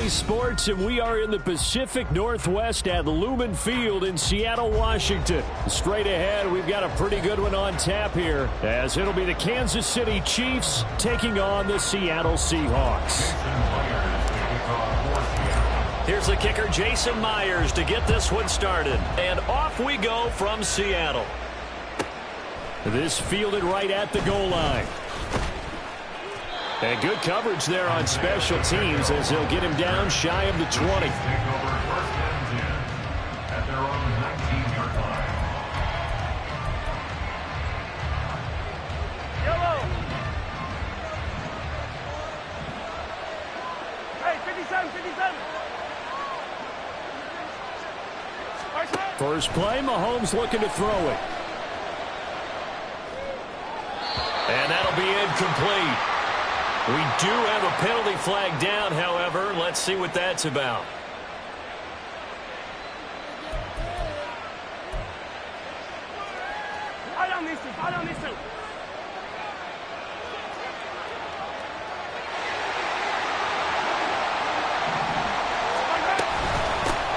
Bally Sports, and we are in the Pacific Northwest at Lumen Field in Seattle, Washington. Straight ahead, we've got a pretty good one on tap here, as it'll be the Kansas City Chiefs taking on the Seattle Seahawks. Here's the kicker, Jason Myers, to get this one started. And off we go from Seattle. This fielded right at the goal line. And good coverage there on special teams as he'll get him down shy of the 20. At their own 19-yard line. Yellow. Hey, 57, 57. First play, Mahomes looking to throw it. And that'll be incomplete. We do have a penalty flag down, however. Let's see what that's about. I don't need to.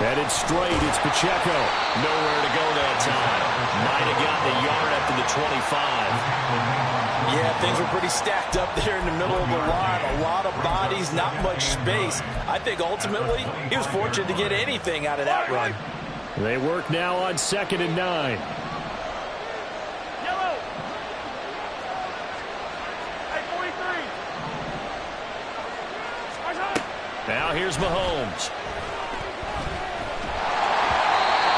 Headed straight, it's Pacheco. Nowhere to go that time. Might have gotten a yard after the 25. Yeah, things were pretty stacked up there in the middle of the line. A lot of bodies, not much space. I think ultimately he was fortunate to get anything out of that run. They work now on 2nd and 9. Yellow. Hey, 43. Now here's Mahomes.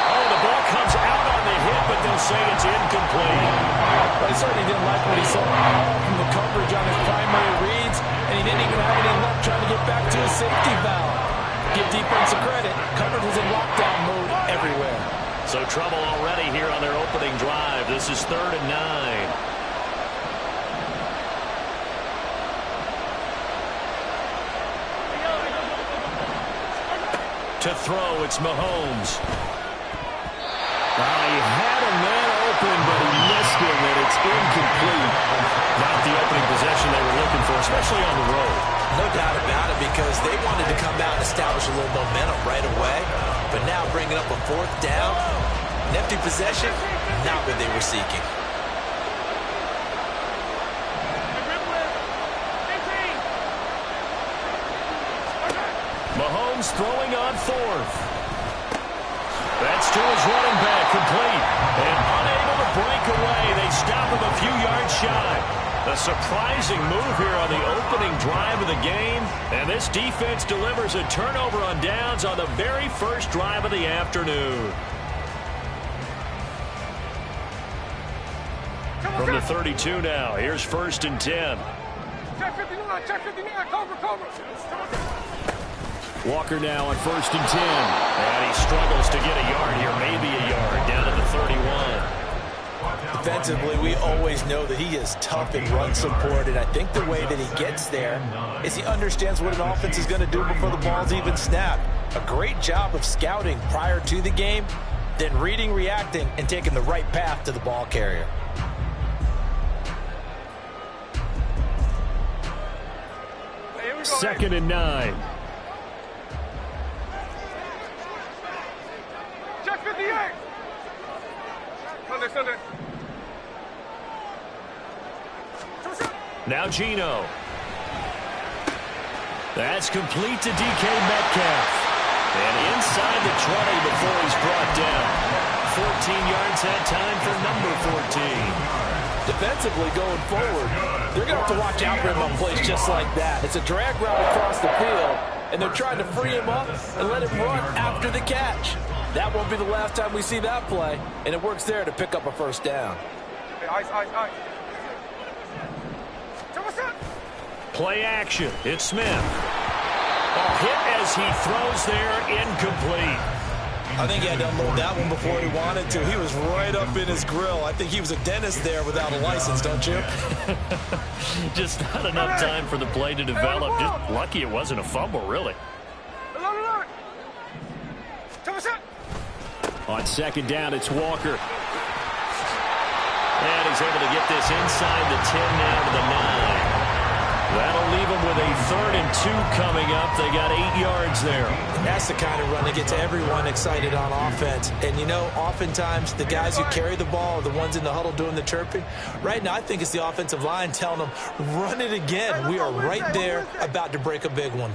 Oh, the ball comes out on the hit, but they'll say it's incomplete. But he certainly didn't like what he saw from the coverage on his primary reads, and he didn't even have any luck trying to get back to his safety valve. Give defense a credit. Coverage was in lockdown mode everywhere. So trouble already here on their opening drive. This is 3rd and 9. To throw, it's Mahomes. He had a man open, but he missed him, and it's incomplete. Not the opening possession they were looking for, especially on the road. No doubt about it, because they wanted to come out and establish a little momentum right away. But now bringing up a 4th down, an empty possession, not what they were seeking. Mahomes throwing on 4th. That's to his running back, complete. And unable to break away. They stop him a few yards shy. A surprising move here on the opening drive of the game. And this defense delivers a turnover on downs on the very first drive of the afternoon. From the 32 now, here's 1st and 10. Check 59, cover. Walker now on 1st and 10. And he struggles to get a yard here, maybe a yard, down to the 31. Defensively, we always know that he is tough in run support, and I think the way that he gets there is he understands what an offense is going to do before the ball's even snapped. A great job of scouting prior to the game, then reading, reacting, and taking the right path to the ball carrier. Second and 9. Check 58. Sunday. Now Geno. That's complete to DK Metcalf. And inside the 20 before he's brought down. 14 yards that time for number 14. Defensively going forward, they're going to have to watch out for him on plays just like that. It's a drag route across the field, and they're trying to free him up and let him run after the catch. That won't be the last time we see that play, and it works there to pick up a 1st down. Hey, ice. Play action. It's Smith. A hit as he throws there, incomplete. I think he had to unload that one before he wanted to. He was right up in his grill. I think he was a dentist there without a license, don't you? Just not enough time for the play to develop. Just lucky it wasn't a fumble, really. On 2nd down, it's Walker. And he's able to get this inside the 10 now to the 9. That'll leave them with a 3rd and 2 coming up. They got 8 yards there. That's the kind of run that gets everyone excited on offense. And, you know, oftentimes the guys who carry the ball are the ones in the huddle doing the chirping. Right now, I think it's the offensive line telling them, run it again. We are right there about to break a big one.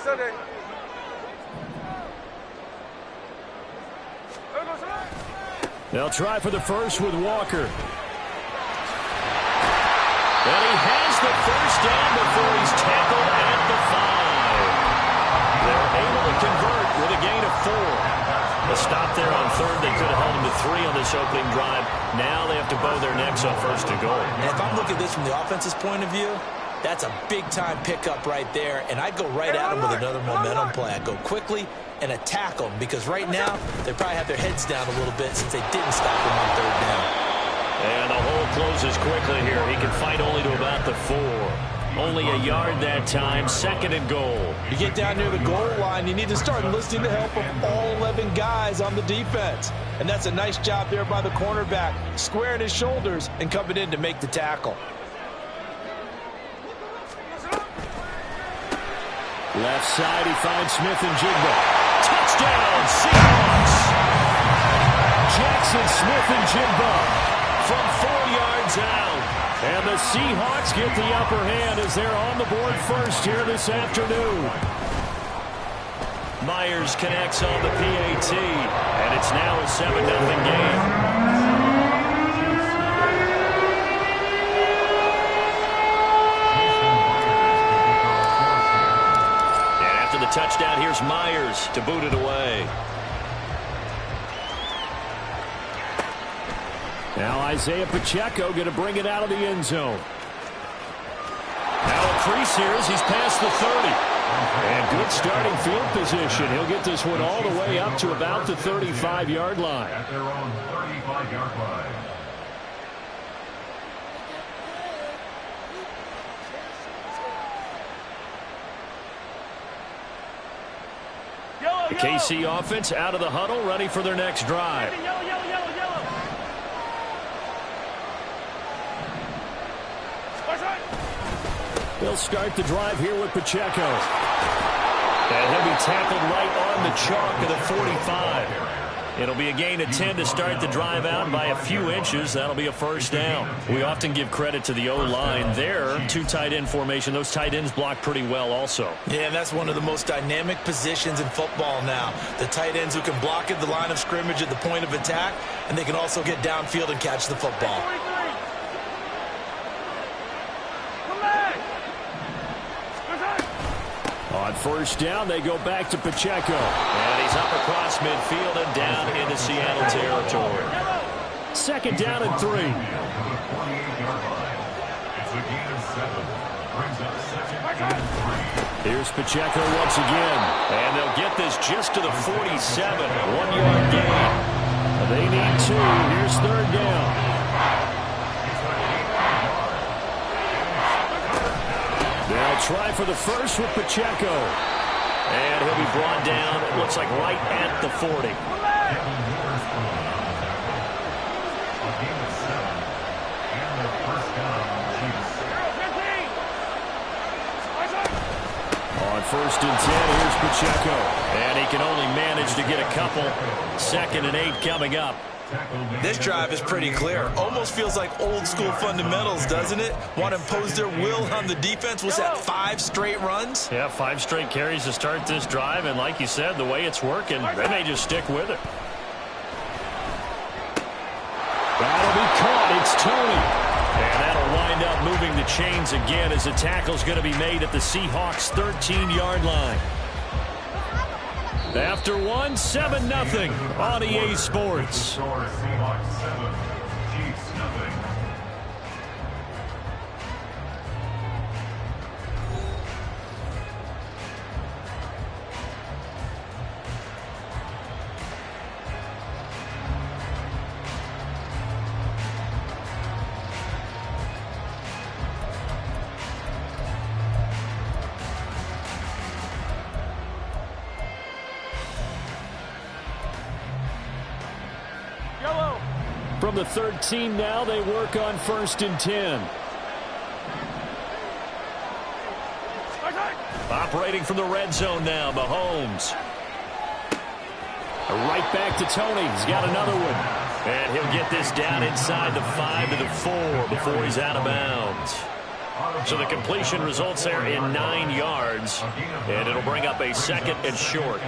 Sunday. They'll try for the first with Walker. And he has the first down before he's tackled at the 5. They're able to convert with a gain of 4. A stop there on 3rd. They could have held him to 3 on this opening drive. Now they have to bow their necks on 1st and goal. And if I'm looking at this from the offense's point of view, that's a big-time pickup right there, and I'd go right at him with another momentum play. I'd go quickly and attack them, because right now they probably have their heads down a little bit since they didn't stop him on 3rd down. And the hole closes quickly here. He can fight only to about the 4. Only a yard that time, 2nd and goal. You get down near the goal line, you need to start enlisting the help of all 11 guys on the defense. And that's a nice job there by the cornerback, squaring his shoulders and coming in to make the tackle. Left side, he finds Smith and Jigba. Touchdown, Seahawks! Jackson Smith and Jigba from 4 yards out. And the Seahawks get the upper hand as they're on the board first here this afternoon. Myers connects on the PAT, and it's now a 7-0 game. Touchdown, here's Myers to boot it away. Now Isaiah Pacheco going to bring it out of the end zone. Now a crease here as he's past the 30. And good starting field position. He'll get this one all the way up to about the 35-yard line. At their own 35-yard line. The KC offense out of the huddle, ready for their next drive. They'll start the drive here with Pacheco. And he'll be tackled right on the chalk of the 45. It'll be a gain of 10 to start the drive out by a few inches. That'll be a 1st down. We often give credit to the O-line there. 2 tight end formation. Those tight ends block pretty well also. Yeah, and that's one of the most dynamic positions in football now. The tight ends who can block at the line of scrimmage at the point of attack, and they can also get downfield and catch the football. On 1st down, they go back to Pacheco. And he's up across midfield and down into Seattle territory. 2nd down and 3. Here's Pacheco once again. And they'll get this just to the 47. 1-yard gain. They need 2. Here's 3rd down. They'll try for the first with Pacheco. And he'll be brought down, it looks like right at the 40. On 1st and 10, here's Pacheco. And he can only manage to get a couple. 2nd and 8 coming up. This drive is pretty clear. Almost feels like old school fundamentals, doesn't it? Want to impose their will on the defense. Was that 5 straight runs? Yeah, 5 straight carries to start this drive. And like you said, the way it's working, they may just stick with it. That'll be caught. It's Tony. And that'll wind up moving the chains again as the tackle's going to be made at the Seahawks' 13-yard line. After 1, 7-0 on EA Sports. Seahawks 7, Chiefs 0. from the 13 now. They work on 1st and 10. Operating from the red zone now, Mahomes. Right back to Tony. He's got another one. And he'll get this down inside the 5 to the 4 before he's out of bounds. So the completion results there in 9 yards. And it'll bring up a 2nd and short.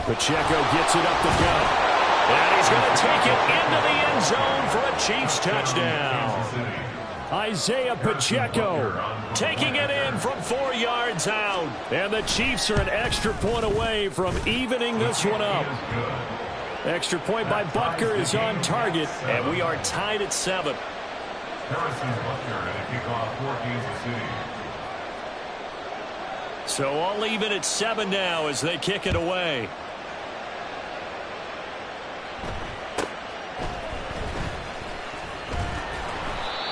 Pacheco gets it up the gut. And he's going to take it into the end zone for a Chiefs touchdown. Isaiah Pacheco taking it in from 4 yards out. And the Chiefs are an extra point away from evening this one up. Extra point by Butker is on target. And we are tied at 7. Harrison Butker and a kickoff for Kansas City. So all even at 7 now as they kick it away.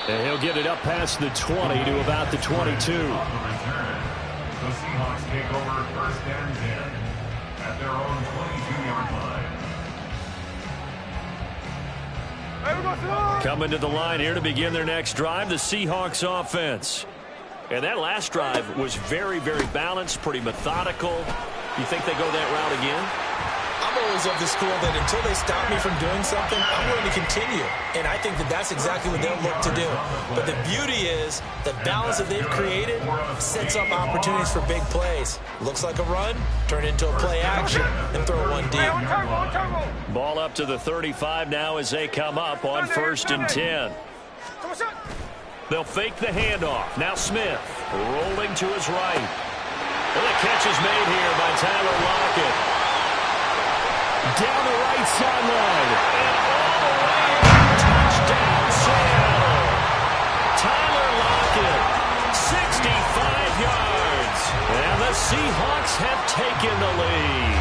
And he'll get it up past the 20 to about the 22. The Seahawks take over 1st and 10 at their own 22-yard line. Coming to the line here to begin their next drive, the Seahawks offense. And that last drive was very, very balanced, pretty methodical. You think they go that route again? I'm always of the school that until they stop me from doing something, I'm going to continue. And I think that that's exactly what they'll look to do. But the beauty is the balance that they've created sets up opportunities for big plays. Looks like a run, turn into a play action, and throw one deep. Ball up to the 35 now as they come up on 1st and 10. They'll fake the handoff. Now Smith rolling to his right. And the catch is made here by Tyler Lockett. Down the right sideline. And all the way. Touchdown, Seattle. Tyler Lockett, 65 yards. And the Seahawks have taken the lead.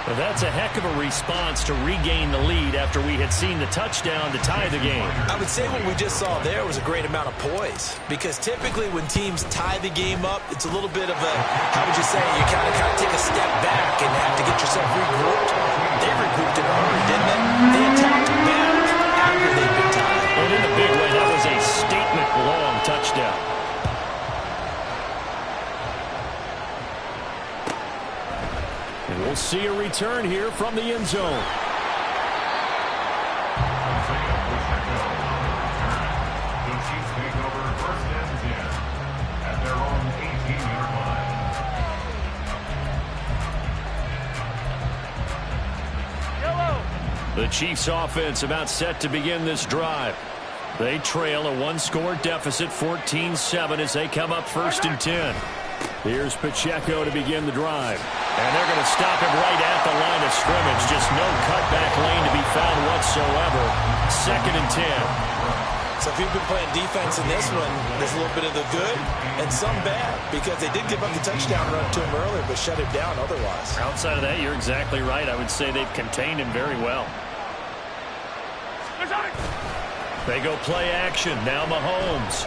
Well, that's a heck of a response to regain the lead after we had seen the touchdown to tie the game. I would say what we just saw there was a great amount of poise, because typically when teams tie the game up, it's a little bit of a, how would you say, you kind of take a step back and have to get yourself regrouped. They regrouped in a hurry, didn't they? They attacked back after they'd been tied. And in a big way, that was a statement-long touchdown. And we'll see a return here from the end zone. The Chiefs take over 1st and 10 at their own 18-yard line. The Chiefs offense about set to begin this drive. They trail a 1-score deficit, 14-7, as they come up 1st and 10. Here's Pacheco to begin the drive. And they're going to stop him right at the line of scrimmage. Just no cutback lane to be found whatsoever. 2nd and 10. So if you've been playing defense in this one, there's a little bit of the good and some bad, because they did give up the touchdown run to him earlier, but shut him down otherwise. Outside of that, you're exactly right. I would say they've contained him very well. They go play action. Now Mahomes.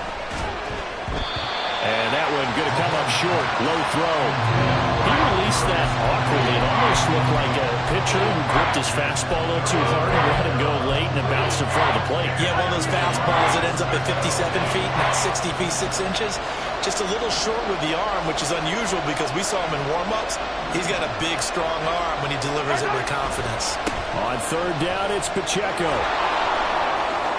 And that one going to come up short. Low throw. He released that awkwardly. It almost looked like a pitcher who gripped his fastball a little too hard and let him go late, and it bounced in front of the plate. Yeah, one of those fastballs that ends up at 57 feet, not 60 feet 6 inches. Just a little short with the arm, which is unusual because we saw him in warm-ups. He's got a big, strong arm when he delivers it with confidence. On 3rd down, it's Pacheco.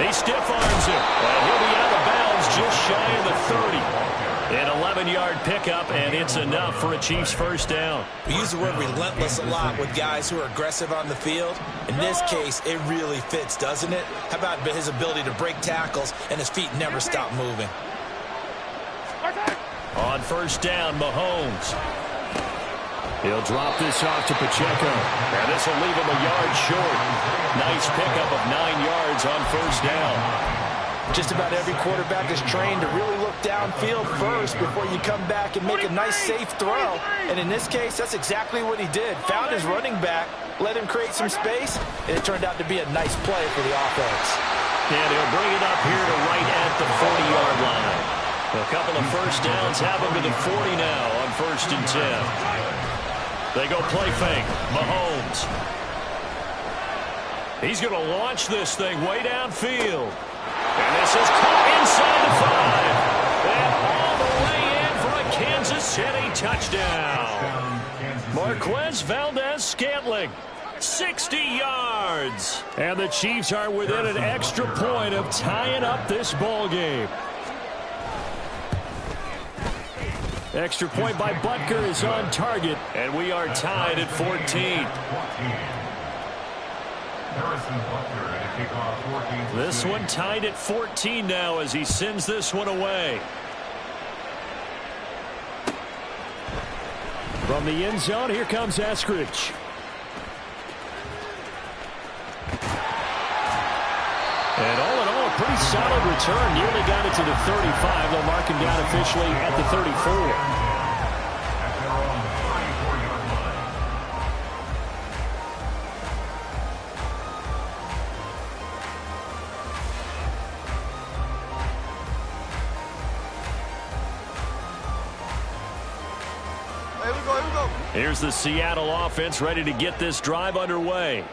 He stiff arms it, and he'll be out of bounds just shy of the 30. An 11-yard pickup, and it's enough for a Chiefs 1st down. We use the word relentless a lot with guys who are aggressive on the field. In this case, it really fits, doesn't it? How about his ability to break tackles and his feet never stop moving? On 1st down, Mahomes. He'll drop this off to Pacheco. And this will leave him a yard short. Nice pickup of 9 yards on 1st down. Just about every quarterback is trained to really look downfield first before you come back and make a nice, safe throw. And in this case, that's exactly what he did. Found his running back, let him create some space, and it turned out to be a nice play for the offense. And he'll bring it up here to right at the 40-yard line. A couple of first downs have him to the 40 now on 1st and 10. They go play fake. Mahomes. He's going to launch this thing way downfield. And this is caught inside the 5. And all the way in for a Kansas City touchdown. Marquez Valdez-Scantling, 60 yards. And the Chiefs are within an extra point of tying up this ball game. Extra point by Butker is on target, and we are tied at 14. This one tied at 14 now as he sends this one away. From the end zone, here comes Eskridge. And all in all, a pretty solid return. Nearly got it to the 35. They'll mark him down officially at the 34. Here's the Seattle offense ready to get this drive underway.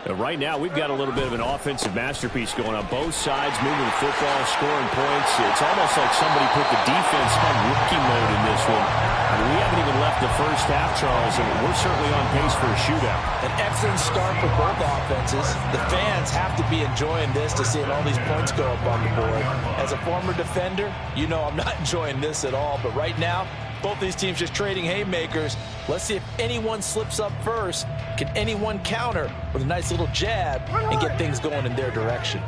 Right now, we've got a little bit of an offensive masterpiece going on both sides, moving the football, scoring points. It's almost like somebody put the defense on rookie mode in this one. I mean, we haven't even left the first half, Charles, and we're certainly on pace for a shootout. An excellent start for both offenses. The fans have to be enjoying this to seeing all these points go up on the board. As a former defender, you know I'm not enjoying this at all, but right now, both these teams just trading haymakers. Let's see if anyone slips up first. Can anyone counter with a nice little jab and get things going in their direction?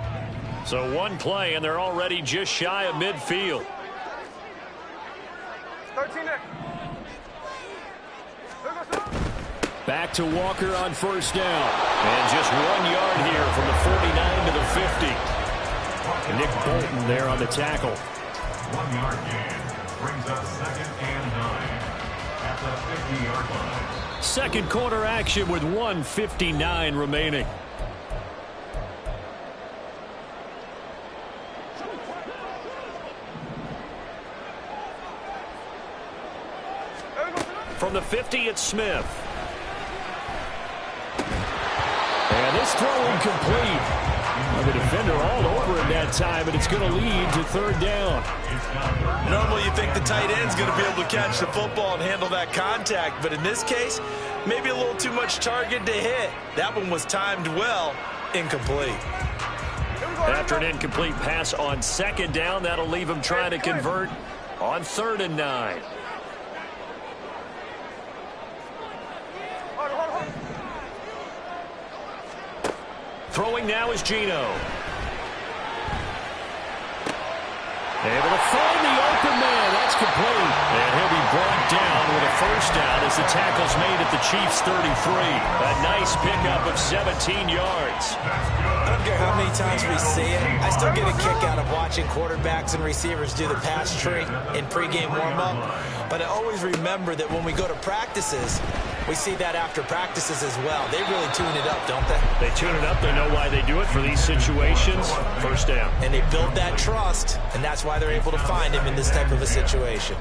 So one play, and they're already just shy of midfield. 13 there. Back to Walker on first down. And just 1 yard here from the 49 to the 50. Nick Bolton there on the tackle. 1 yard gain. Brings up 2nd and 9 at the 50-yard line. Second quarter action with 1:59 remaining. From the 50, it's Smith. And this throw incomplete. The defender all over it that time, and it's going to lead to third down. Normally you think the tight end's going to be able to catch the football and handle that contact, but in this case, maybe a little too much target to hit. That one was timed well, incomplete. After an incomplete pass on second down, that'll leave him trying to convert on 3rd and 9. Throwing now is Geno. Able to find the open man. That's complete. And he'll be brought down with a first down as the tackle's made at the Chiefs' 33. A nice pickup of 17 yards. I don't care how many times we see it. I still get a kick out of watching quarterbacks and receivers do the pass tree in pregame warm-up. But I always remember that when we go to practices, we see that after practices as well. They really tune it up, don't they? They tune it up. They know why they do it for these situations. First down. And they build that trust, and that's why they're able to find him in this type of a situation.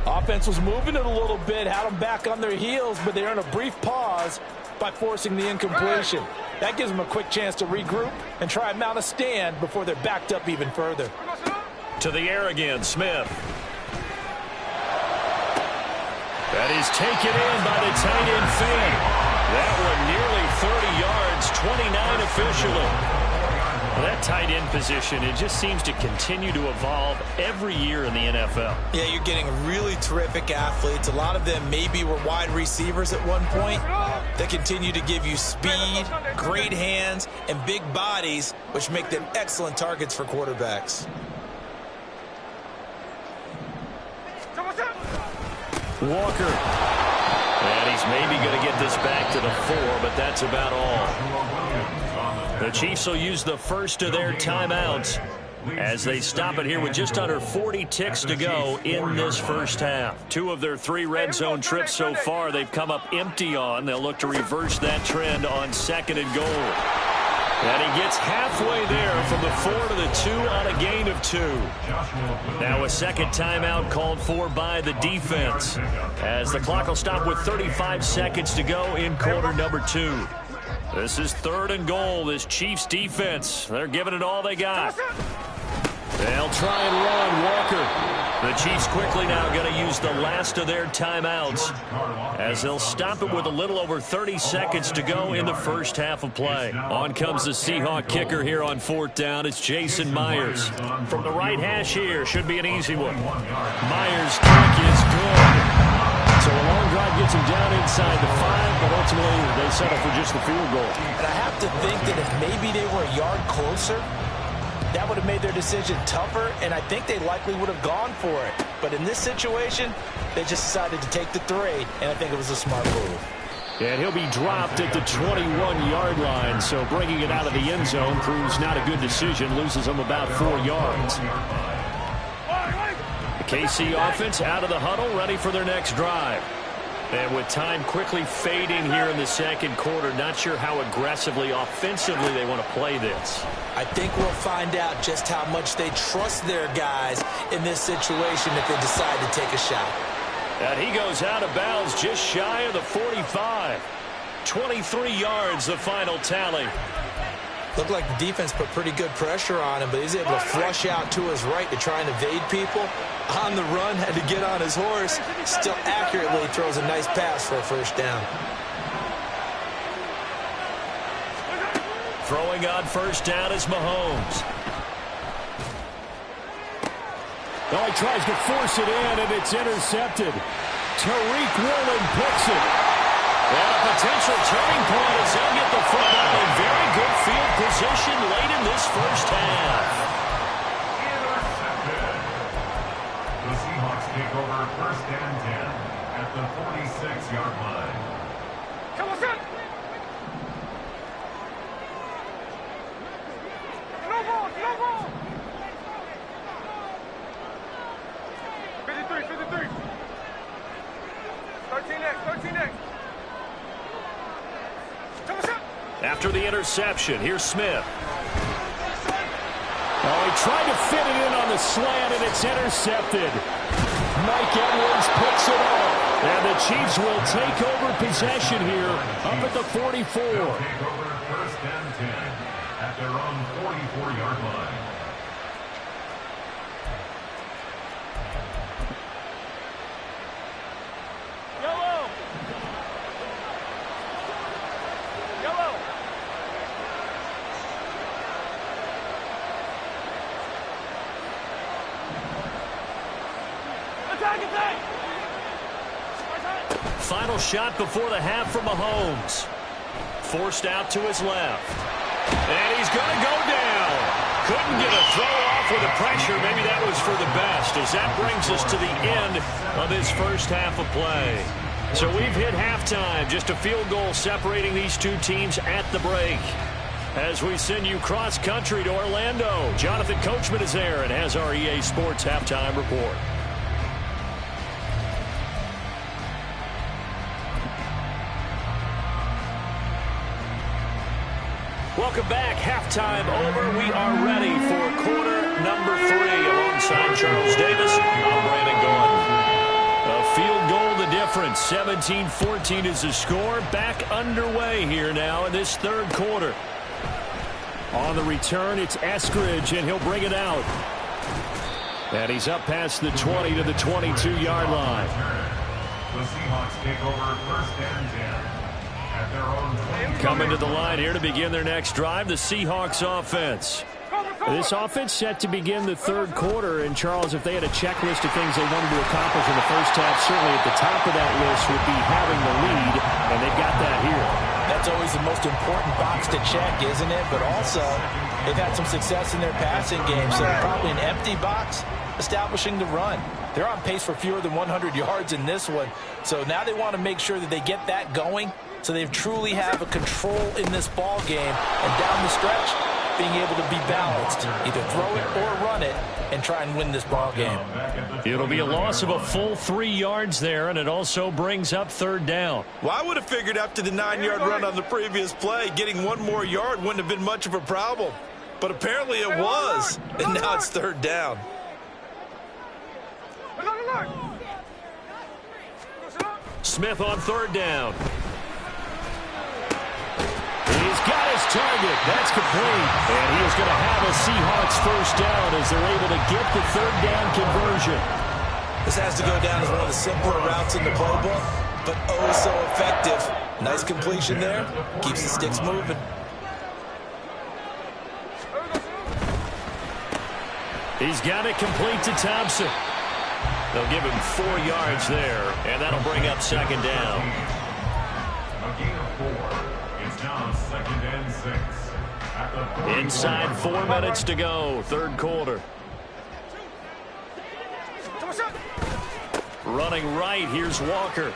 Offense was moving it a little bit, had them back on their heels, but they earned a brief pause by forcing the incompletion. That gives them a quick chance to regroup and try and mount a stand before they're backed up even further. To the air again, Smith. That is taken in by the tight end Fant. That one nearly 30 yards, 29 officially. Well, that tight end position, it just seems to continue to evolve every year in the NFL. Yeah, you're getting really terrific athletes. A lot of them maybe were wide receivers at one point. They continue to give you speed, great hands, and big bodies, which make them excellent targets for quarterbacks. Walker. And he's maybe going to get this back to the 4, but that's about all. The Chiefs will use the first of their timeouts. as they stop it here with just under 40 ticks to go in this first half. 2 of their 3 red zone trips so far they've come up empty on. They'll look to reverse that trend on 2nd and goal. And he gets halfway there from the 4 to the 2 on a gain of 2. Now a second timeout called for by the defense, as the clock will stop with 35 seconds to go in quarter number 2. This is 3rd and goal. This Chiefs defense, they're giving it all they got. They'll try and run Walker. The Chiefs quickly now going to use the last of their timeouts, as they'll stop it with a little over 30 seconds to go in the first half of play. On comes the Seahawk kicker here on 4th down. It's Jason Myers. From the right hash here, should be an easy one. Myers' kick is good. So a long drive gets him down inside the 5, but ultimately they settle for just the field goal. And I have to think that if maybe they were a yard closer, that would have made their decision tougher, and I think they likely would have gone for it. But in this situation, they just decided to take the 3, and I think it was a smart move. And he'll be dropped at the 21-yard line, so bringing it out of the end zone proves not a good decision, loses them about 4 yards. The KC offense out of the huddle, ready for their next drive. And with time quickly fading here in the second quarter, not sure how aggressively, offensively they want to play this. I think we'll find out just how much they trust their guys in this situation if they decide to take a shot. And he goes out of bounds just shy of the 45. 23 yards, the final tally. Looked like the defense put pretty good pressure on him, but he's able to flush out to his right to try and evade people. On the run, had to get on his horse. Still accurately throws a nice pass for a first down. Throwing on first down is Mahomes. Oh, he tries to force it in, and it's intercepted. Tariq Woolen picks it. And a potential turning point as they'll get the football in very good field position late in this first half. The Seahawks take over 1st and 10 at the 46-yard line. Come on, son. No ball, no ball. 53, 53. 13X. Come on, son. After the interception, here's Smith. Oh, he tried to fit it in on the slant, and it's intercepted. Mike Edwards picks it up. And the Chiefs will take over possession here up at the 44. They'll take over 1st and 10 at their own 44-yard line. Yellow. Attack. Final shot before the half from Mahomes. Forced out to his left. And he's going to go down. Couldn't get a throw off with the pressure. Maybe that was for the best, as that brings us to the end of this first half of play. So we've hit halftime. Just a field goal separating these two teams at the break. As we send you cross-country to Orlando, Jonathan Coachman is there and has our EA Sports Halftime Report. Welcome back. Halftime over. We are ready for quarter number 3. Alongside Charles Davis, I'm Brandon Gordon. A field goal the difference. 17-14 is the score. Back underway here now in this third quarter. On the return, it's Eskridge, and he'll bring it out. And he's up past the 20 to the 22-yard line. The Seahawks take over 1st and 10 at their own 20. Coming to the line here to begin their next drive, the Seahawks offense. This offense set to begin the third quarter, and Charles, if they had a checklist of things they wanted to accomplish in the first half, certainly at the top of that list would be having the lead, and they've got that here. That's always the most important box to check, isn't it? But also, they've had some success in their passing game, so probably an empty box establishing the run. They're on pace for fewer than 100 yards in this one, so now they want to make sure that they get that going so they truly have a control in this ball game. And down the stretch, being able to be balanced, either throw it or run it, and try and win this ball game. It'll be a loss of a full 3 yards there, and it also brings up third down. Well, I would have figured after the 9-yard run on the previous play, getting 1 more yard wouldn't have been much of a problem. But apparently it was, and now it's third down. Smith on third down. He's got his target. That's complete. And he is going to have a Seahawks first down as they're able to get the third down conversion. This has to go down as one of the simpler routes in the playbook, but oh so effective. Nice completion there. Keeps the sticks moving. He's got it complete to Thompson. They'll give him 4 yards there, and that'll bring up second down. A gain of 4. It's now 2nd and 6. At the Inside 4 minutes to go, third quarter. Running right, here's Walker.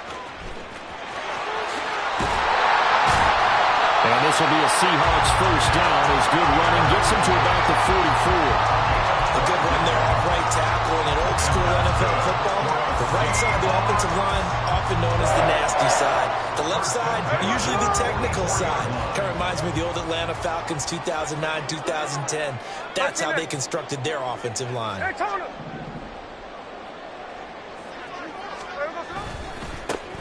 And this will be a Seahawks first down as good running gets him to about the 44. A good run there off right tackle in an old-school NFL football. The right side of the offensive line, often known as the nasty side. The left side, usually the technical side. Kind of reminds me of the old Atlanta Falcons 2009, 2010. That's how they constructed their offensive line.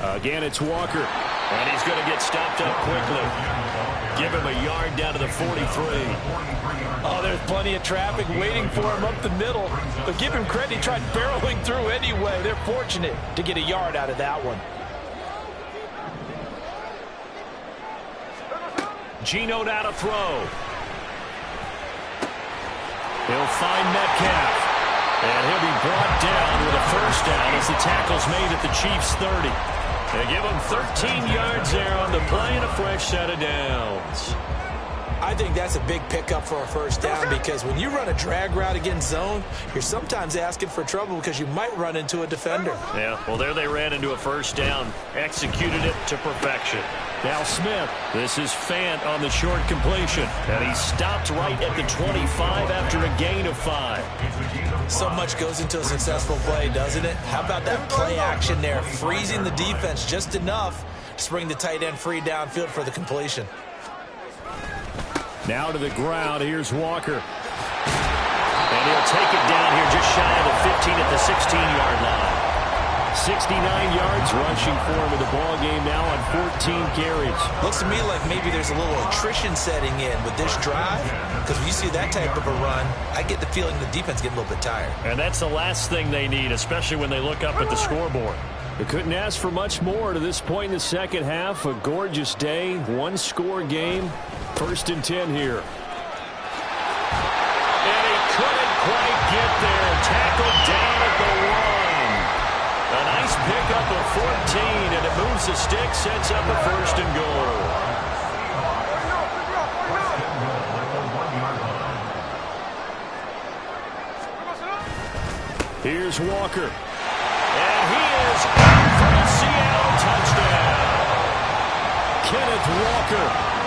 Again, it's Walker. And he's going to get stopped up quickly. Give him a yard down to the 43. Oh, there's plenty of traffic waiting for him up the middle. But give him credit, he tried barreling through anyway. They're fortunate to get a yard out of that one. Geno now to throw. He'll find Metcalf. And he'll be brought down with a first down as the tackle's made at the Chiefs' 30. They give him 13 yards there on the play and a fresh set of downs. I think that's a big pickup for a first down because when you run a drag route against zone, you're sometimes asking for trouble because you might run into a defender. Yeah, well, there they ran into a first down. Executed it to perfection. Now Smith. This is Fant on the short completion. And he stopped right at the 25 after a gain of 5. So much goes into a successful play, doesn't it? How about that play action there? Freezing the defense just enough to bring the tight end free downfield for the completion. Now to the ground. Here's Walker. And he'll take it down here just shy of the 15 at the 16-yard line. 69 yards rushing for him in the ball game now on 14 carries. Looks to me like maybe there's a little attrition setting in with this drive, because when you see that type of a run, I get the feeling the defense getting a little bit tired. And that's the last thing they need, especially when they look up at the scoreboard. They couldn't ask for much more to this point in the second half. A gorgeous day, one-score game. 1st and 10 here. And he couldn't quite get there. Tackled down at the 1. A nice pickup of 14, and it moves the stick, sets up a 1st and goal. Here's Walker. And he is out for a Seattle touchdown. Kenneth Walker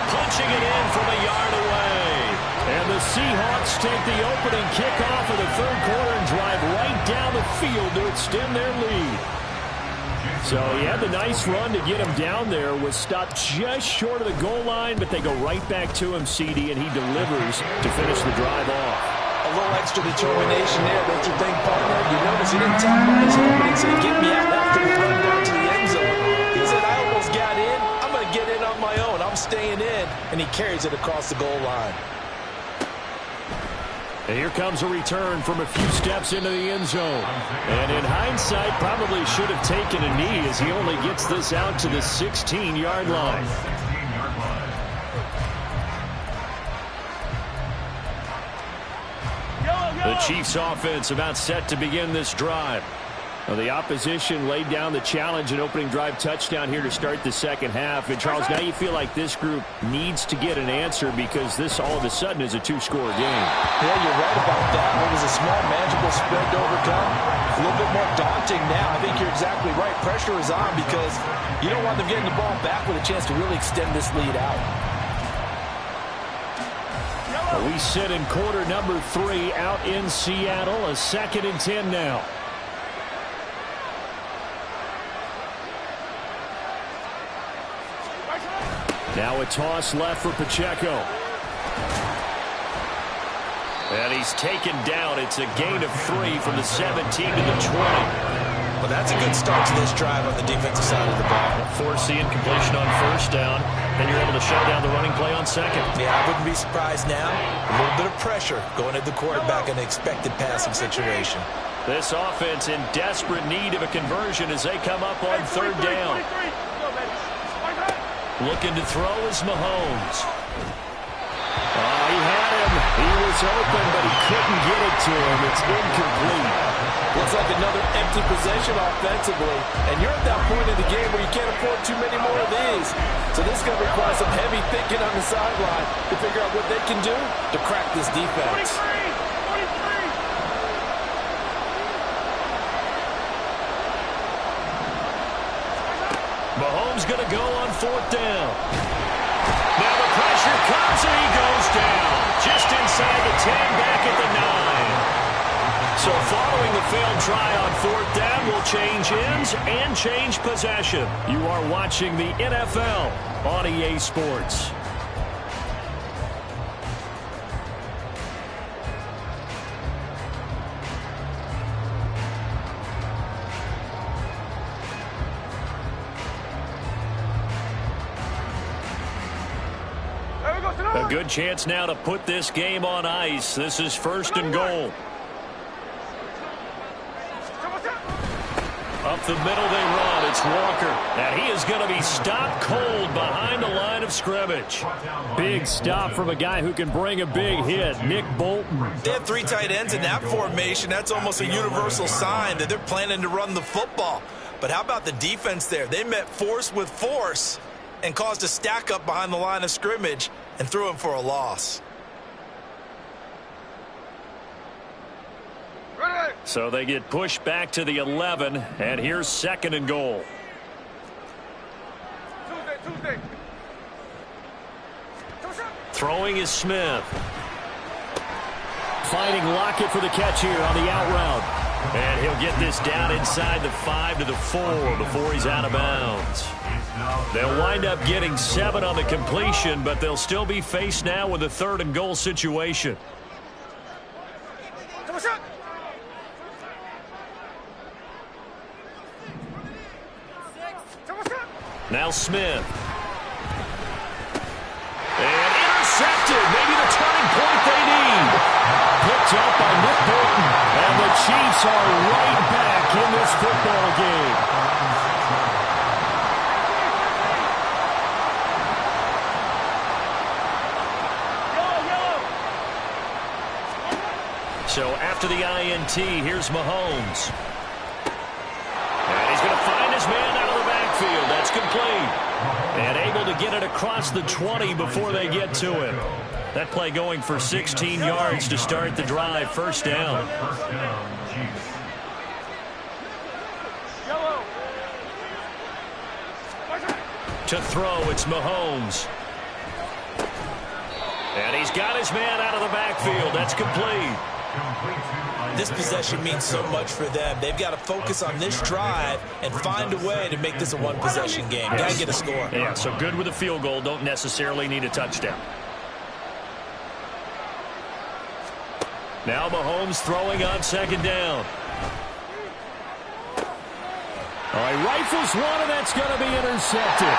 punching it in from a yard away. And the Seahawks take the opening kickoff of the third quarter and drive right down the field to extend their lead. So he had the nice run to get him down there, was stopped just short of the goal line, but they go right back to him, CD, and he delivers to finish the drive off. A little extra determination there, don't you think, partner? You notice he didn't tap on his helmet and say, get me out after the run down to the end zone. He said, I almost got in. I'm going to get in on my own. I'm staying in. And he carries it across the goal line. And here comes a return from a few steps into the end zone. And in hindsight, probably should have taken a knee as he only gets this out to the 16-yard line. The Chiefs offense about set to begin this drive. Well, the opposition laid down the challenge and opening drive touchdown here to start the second half. And, Charles, now you feel like this group needs to get an answer because this all of a sudden is a two-score game. Yeah, you're right about that. It was a small, manageable spread to overcome. A little bit more daunting now. I think you're exactly right. Pressure is on because you don't want them getting the ball back with a chance to really extend this lead out. We sit in quarter number 3 out in Seattle. A 2nd and 10 now. Now a toss left for Pacheco. And he's taken down. It's a gain of 3 from the 17 to the 20. Well, that's a good start to this drive on the defensive side of the ball. Forcing completion on 1st down. Then you're able to shut down the running play on 2nd. Yeah, I wouldn't be surprised now. A little bit of pressure going at the quarterback in an expected passing situation. This offense in desperate need of a conversion as they come up on 3rd down. Looking to throw is Mahomes. He had him. He was open, but he couldn't get it to him. It's incomplete. Looks like another empty possession offensively. And you're at that point in the game where you can't afford too many more of these. So this is going to require some heavy thinking on the sideline to figure out what they can do to crack this defense. 43! Mahomes going to go on 4th down. Now the pressure comes and he goes down. Just inside the 10, back at the 9. So following the failed try on 4th down, will change ends and change possession. You are watching the NFL on EA Sports. A good chance now to put this game on ice. This is 1st and goal. Up the middle they run. It's Walker. And he is going to be stopped cold behind the line of scrimmage. Big stop from a guy who can bring a big hit, Nick Bolton. They have 3 tight ends in that formation. That's almost a universal sign that they're planning to run the football. But how about the defense there? They met force with force and caused a stack up behind the line of scrimmage and threw him for a loss. So they get pushed back to the 11, and here's 2nd and goal. Tuesday. Throwing is Smith. Finding Lockett for the catch here on the out route. And he'll get this down inside the 5 to the 4 before he's out of bounds. They'll wind up getting 7 on the completion, but they'll still be faced now with a 3rd and goal situation. Now Smith. And intercepted. Maybe the turning point they need. Picked up by Nick Bolton. And the Chiefs are right back in this football game. So after the INT, here's Mahomes. And he's going to find his man out of the backfield. That's complete. And able to get it across the 20 before they get to him. That play going for 16 yards to start the drive. 1st down. To throw, it's Mahomes. And he's got his man out of the backfield. That's complete. This possession means so much for them. They've got to focus on this drive and find a way to make this a one-possession game. Got to get a score. Yeah, so good with a field goal. Don't necessarily need a touchdown. Now Mahomes throwing on 2nd down. All right, rifles one, and that's going to be intercepted.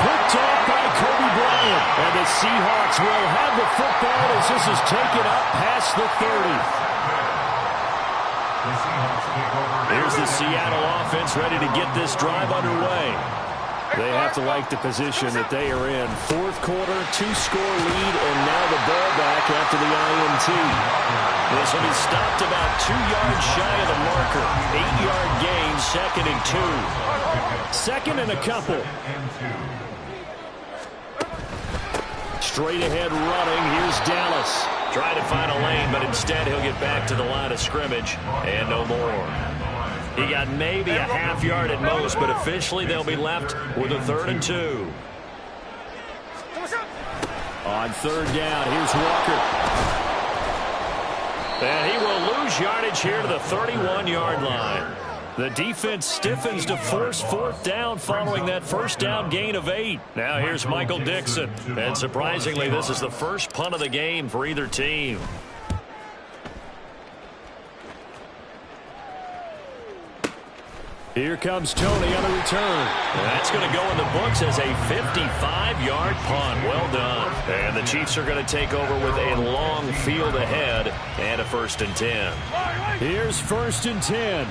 Picked off by Kobe Bryant. And the Seahawks will have the football as this is taken up past the 30. Here's the Seattle offense ready to get this drive underway. They have to like the position that they are in. 4th quarter, 2-score lead, and now the ball back after the INT. This will be stopped about 2 yards shy of the marker. 8-yard gain, 2nd and 2. 2nd and a couple. Straight ahead running. Here's Dallas. Trying to find a lane, but instead he'll get back to the line of scrimmage and no more. He got maybe a half yard at most, but officially they'll be left with a 3rd and 2. On third down, here's Walker. And he will lose yardage here to the 31-yard line. The defense stiffens to force fourth down following that first down gain of 8. Now here's Michael Dixon. And surprisingly, this is the first punt of the game for either team. Here comes Tony on the return. That's going to go in the books as a 55-yard punt. Well done. And the Chiefs are going to take over with a long field ahead and a 1st and 10. Here's 1st and 10.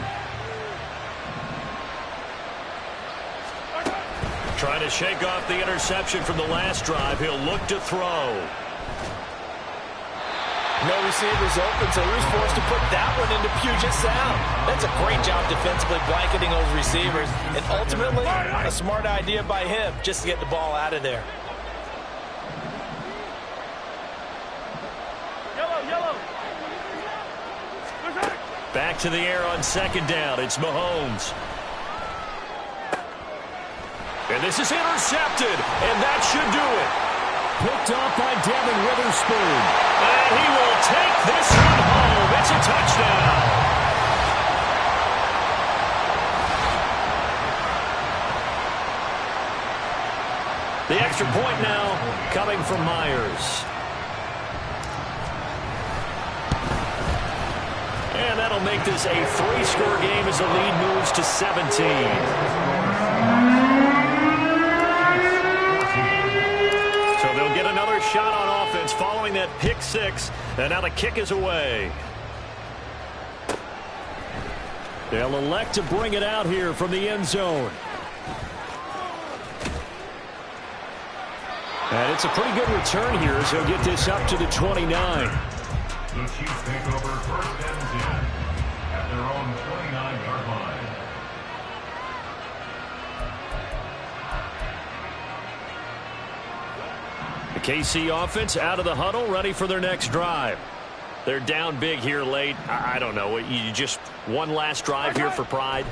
Trying to shake off the interception from the last drive. He'll look to throw. No receivers open, so he was forced to put that one into Puget Sound. That's a great job defensively blanketing those receivers. And ultimately, a smart idea by him just to get the ball out of there. Yellow. Back to the air on 2nd down. It's Mahomes. And this is intercepted, and that should do it. Picked off by Devin Witherspoon. And he will take this one home. It's a touchdown. The extra point now coming from Myers. And that'll make this a 3-score game as the lead moves to 17. Shot on offense following that pick 6, and now the kick is away. They'll elect to bring it out here from the end zone. And it's a pretty good return here as he'll get this up to the 29. The Chiefs take over 1st and 10 at their own 29-yard line. The KC offense out of the huddle, ready for their next drive. They're down big here late. I don't know. You just one last drive here for pride?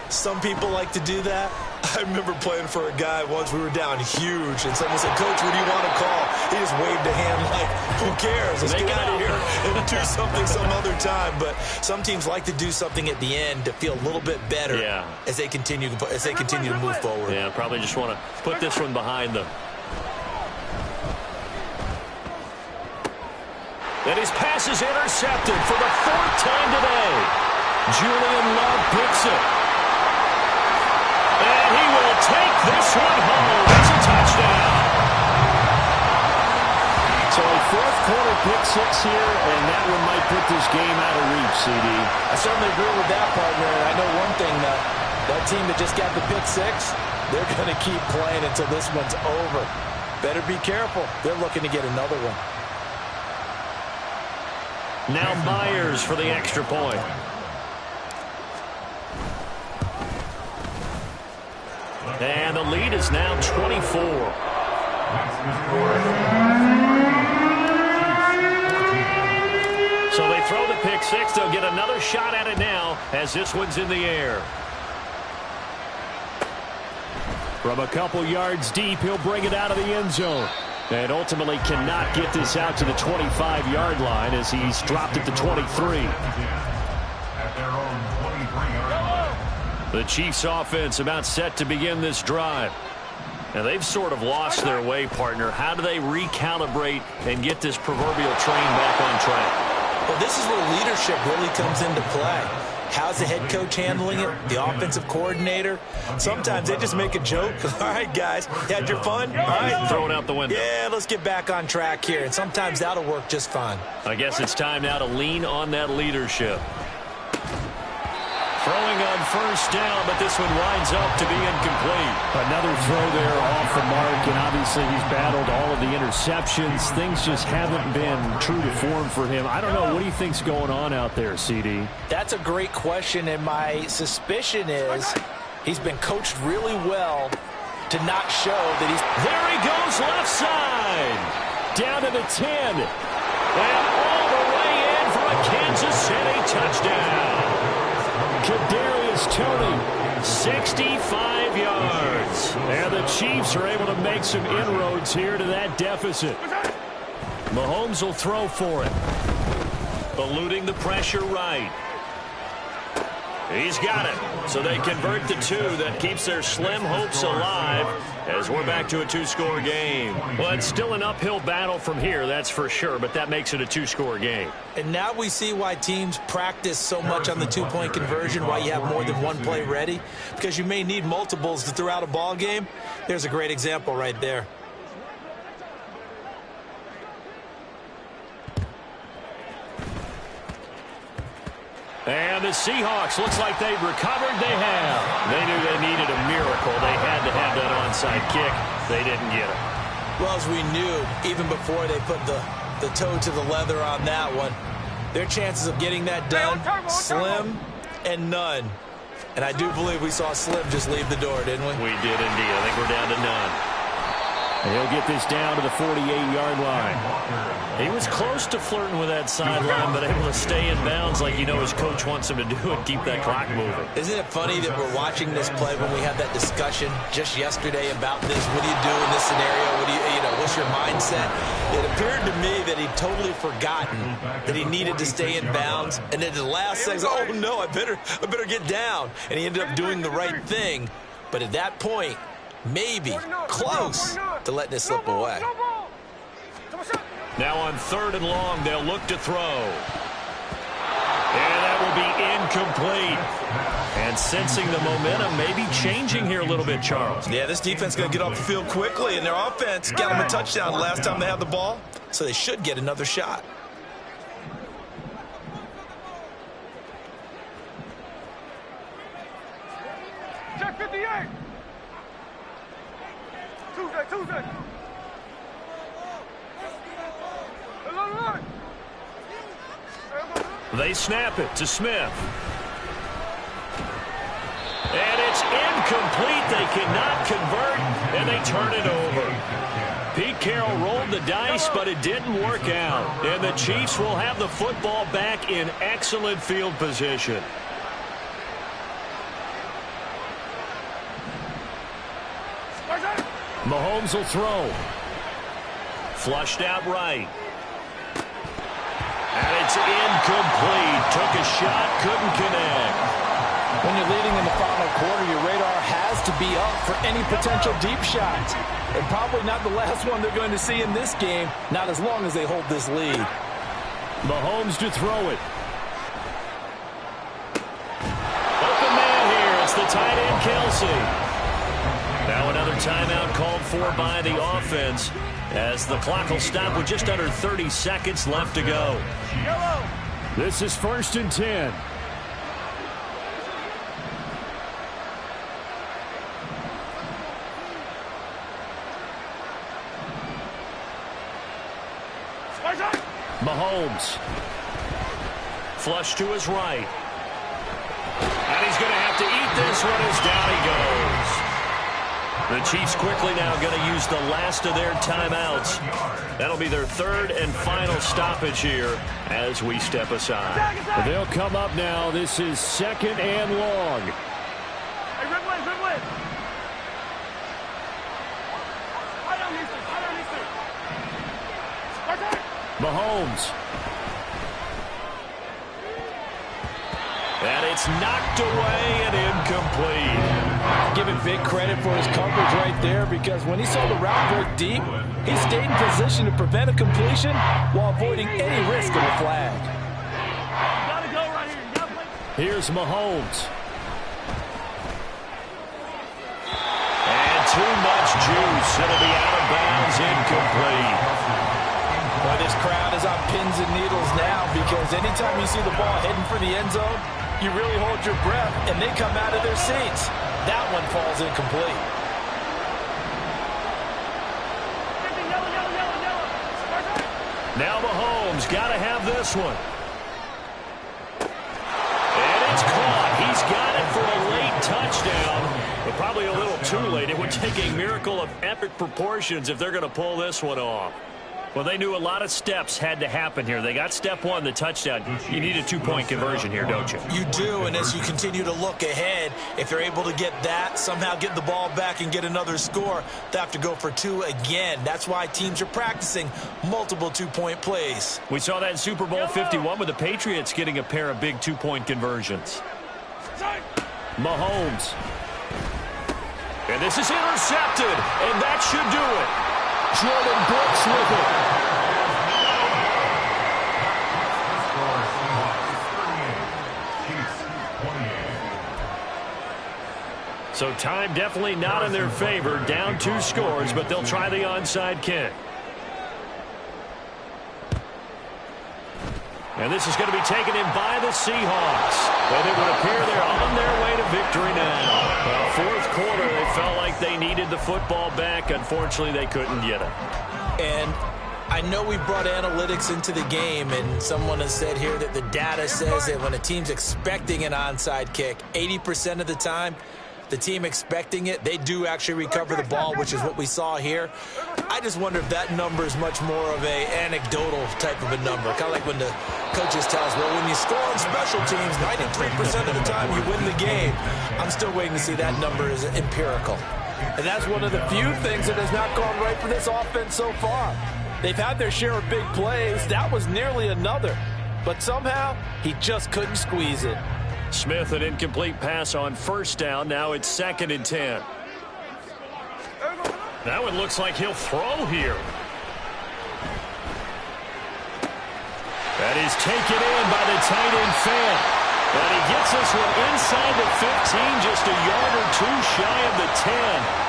Some people like to do that. I remember playing for a guy once. We were down huge, and someone said, "Coach, what do you want to call?" He just waved a hand like, "Who cares? Let's get out of here and do something some other time." But some teams like to do something at the end to feel a little bit better as they continue to move forward. Yeah, probably just want to put this one behind them. And his pass is intercepted for the 4th time today. Julian Love picks it. And he will take this one home. It's a touchdown. So a 4th-quarter pick 6 here, and that one might put this game out of reach, CD. I certainly agree with that, partner. And I know one thing, that team that just got the pick 6, they're going to keep playing until this one's over. Better be careful. They're looking to get another one. Now Myers for the extra point. And the lead is now 24. So they throw the pick 6. They'll get another shot at it now as this one's in the air. From a couple yards deep, he'll bring it out of the end zone. And ultimately cannot get this out to the 25-yard line as he's dropped it to 23. The Chiefs offense about set to begin this drive. Now they've sort of lost their way, partner. How do they recalibrate and get this proverbial train back on track? Well, this is where leadership really comes into play. How's the head coach handling it? The offensive coordinator? Sometimes they just make a joke. All right, guys, you had your fun? All right. Throw it out the window. Yeah, let's get back on track here. And sometimes that'll work just fine. I guess it's time now to lean on that leadership. Throwing on 1st down, but this one winds up to be incomplete. Another throw there off the mark, and obviously he's battled all of the interceptions. Things just haven't been true to form for him. I don't know. What do you think's going on out there, CD? That's a great question, and my suspicion is he's been coached really well to not show that he's... There he goes, left side. Down to the 10. And all the way in for a Kansas City touchdown. Kadarius Toney, 65 yards. And the Chiefs are able to make some inroads here to that deficit. Mahomes will throw for it. Eluding the pressure right. He's got it. So they convert the two. That keeps their slim hopes alive as we're back to a two-score game. Well, it's still an uphill battle from here, that's for sure, but that makes it a two-score game. And now we see why teams practice so much on the two-point conversion, why you have more than one play ready, because you may need multiples to throw out a ball game. There's a great example right there. And the Seahawks, looks like they've recovered. They have. They knew they needed a miracle. They had to have that onside kick. They didn't get it. Well, as we knew, even before they put the toe to the leather on that one, their chances of getting that done, slim and none. And I do believe we saw Slim just leave the door, didn't we? We did indeed. I think we're down to none. And he'll get this down to the 48-yard line. He was close to flirting with that sideline, but able to stay in bounds like you know his coach wants him to do and keep that clock moving. Isn't it funny that we're watching this play when we had that discussion just yesterday about this? What do you do in this scenario? What do you know, what's your mindset? It appeared to me that he'd totally forgotten that he needed to stay in bounds. And then the last second, oh no, I better get down. And he ended up doing the right thing. But at that point, maybe close to letting it slip away. Now on 3rd and long, they'll look to throw. And that will be incomplete. And sensing the momentum, maybe changing here a little bit, Charles. Yeah, this defense is going to get off the field quickly, and their offense got them a touchdown the last time they had the ball, so they should get another shot. Check 58. Tuesday. They snap it to Smith. And it's incomplete. They cannot convert, and they turn it over. Pete Carroll rolled the dice, but it didn't work out. And the Chiefs will have the football back in excellent field position. Mahomes will throw. Flushed out right. And it's incomplete. Took a shot, couldn't connect. When you're leading in the final quarter, your radar has to be up for any potential deep shots. And probably not the last one they're going to see in this game, not as long as they hold this lead. Mahomes to throw it. Open man here. It's the tight end, Kelsey. Now another timeout called for by the offense as the clock will stop with just under 30 seconds left to go. This is 1st and 10. Mahomes. Flush to his right. And he's going to have to eat this one as down he goes. The Chiefs quickly now going to use the last of their timeouts. That'll be their 3rd and final stoppage here as we step aside. They'll come up now. This is 2nd and long. Hey, red win. Mahomes. And it's knocked away and incomplete. Give him big credit for his coverage right there, because when he saw the route break deep, he stayed in position to prevent a completion while avoiding any risk of a flag. Gotta go right here. You gotta play. Here's Mahomes. And too much juice. It'll be out of bounds, incomplete. Boy, this crowd is on pins and needles now, because anytime you see the ball heading for the end zone, you really hold your breath, and they come out of their seats. That one falls incomplete. Now Mahomes got to have this one. And it's caught. He's got it for a late touchdown, but probably a little too late. It would take a miracle of epic proportions if they're going to pull this one off. Well, they knew a lot of steps had to happen here. They got step one, the touchdown. You need a two-point conversion here, don't you? You do, and as you continue to look ahead, if they're able to get that, somehow get the ball back and get another score, they have to go for two again. That's why teams are practicing multiple two-point plays. We saw that in Super Bowl 51 with the Patriots getting a pair of big two-point conversions. Mahomes. And this is intercepted, and that should do it. Jordan Brooks with it. So time definitely not in their favor. Down 2 scores, but they'll try the onside kick. And this is going to be taken in by the Seahawks. And it would appear they're on their way to victory now. Well, fourth quarter, they felt like they needed the football back. Unfortunately, they couldn't get it. And I know we brought analytics into the game, and someone has said here that the data says that when a team's expecting an onside kick, 80% of the time, the team expecting it, they do actually recover the ball, which is what we saw here. I just wonder if that number is much more of a anecdotal type of a number. Kind of like when the coaches tell us, well, when you score on special teams, 93% of the time you win the game. I'm still waiting to see that number is empirical. And that's one of the few things that has not gone right for this offense so far. They've had their share of big plays. That was nearly another. But somehow, he just couldn't squeeze it. Smith, an incomplete pass on first down. Now it's 2nd and 10. That one looks like he'll throw here. That is taken in by the tight end Fant. And he gets this one inside the 15, just a yard or two shy of the 10.